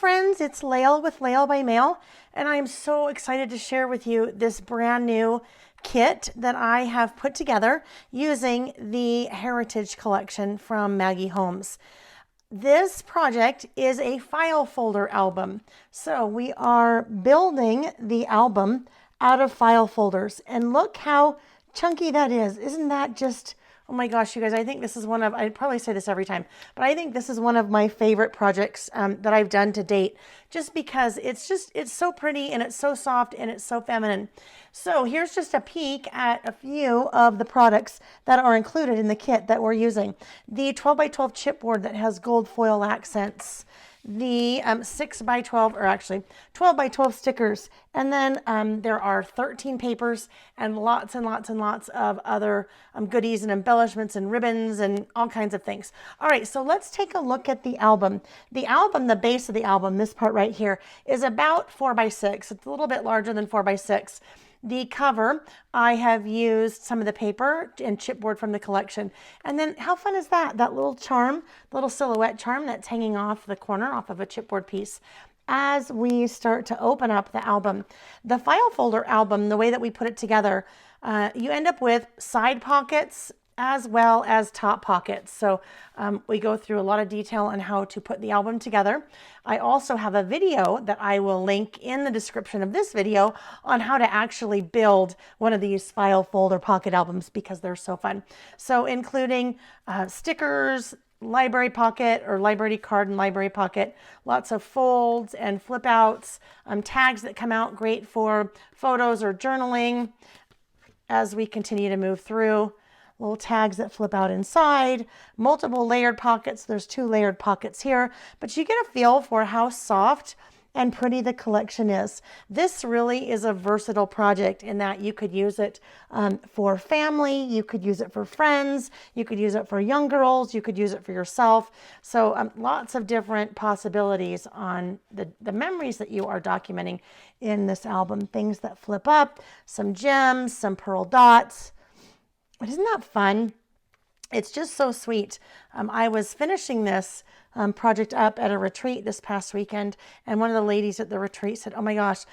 friends, it's Layle with Layle by Mail, and I'm so excited to share with you this brand new kit that I have put together using the Heritage Collection from Maggie Holmes. This project is a file folder album. So we are building the album out of file folders, and look how chunky that is. Isn't that just, oh my gosh, you guys, I think this is one of, I probably say this every time, but I think this is one of my favorite projects that I've done to date, just because it's so pretty and it's so soft and it's so feminine. So here's just a peek at a few of the products that are included in the kit that we're using. The 12 by 12 chipboard that has gold foil accents, the 6 by 12, or actually 12 by 12 stickers, and then there are 13 papers and lots and lots and lots of other goodies and embellishments and ribbons and all kinds of things. All right, so let's take a look at the album. The base of the album, this part right here, is about 4 by 6. It's a little bit larger than 4 by 6. The cover, I have used some of the paper and chipboard from the collection. And then how fun is that? That little charm, little silhouette charm that's hanging off the corner off of a chipboard piece. As we start to open up the album, the file folder album, the way that we put it together, you end up with side pockets as well as top pockets. So we go through a lot of detail on how to put the album together. I also have a video that I will link in the description of this video on how to actually build one of these file folder pocket albums, because they're so fun. So including stickers, library pocket or library card and library pocket, lots of folds and flip outs, tags that come out great for photos or journaling as we continue to move through. Little tags that flip out inside, multiple layered pockets. There's 2 layered pockets here, but you get a feel for how soft and pretty the collection is. This really is a versatile project in that you could use it for family, you could use it for friends, you could use it for young girls, you could use it for yourself. So lots of different possibilities on the memories that you are documenting in this album. Things that flip up, some gems, some pearl dots. Isn't that fun? It's just so sweet. I was finishing this project up at a retreat this past weekend, and one of the ladies at the retreat said, oh my gosh,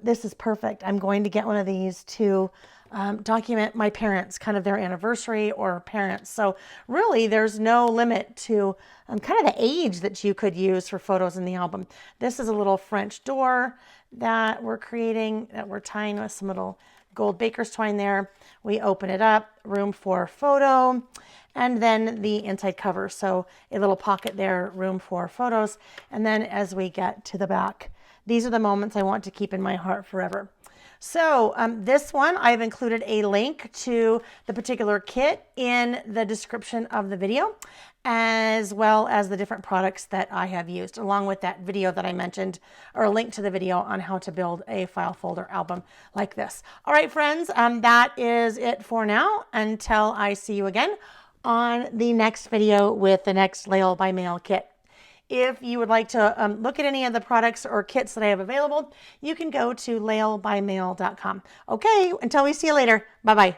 this is perfect. I'm going to get one of these to document my parents, kind of their anniversary or parents. So really there's no limit to kind of the age that you could use for photos in the album. This is a little French door that we're creating, that we're tying with some little gold baker's twine there. We open it up, room for photo, and then the inside cover. So a little pocket there, room for photos. And then as we get to the back, these are the moments I want to keep in my heart forever. So this one, I've included a link to the particular kit in the description of the video, as well as the different products that I have used, along with that video that I mentioned, or a link to the video on how to build a file folder album like this. All right, friends, that is it for now, until I see you again on the next video with the next Layle by Mail kit. If you would like to look at any of the products or kits that I have available, you can go to laylebymail.com. Okay, until we see you later. Bye-bye.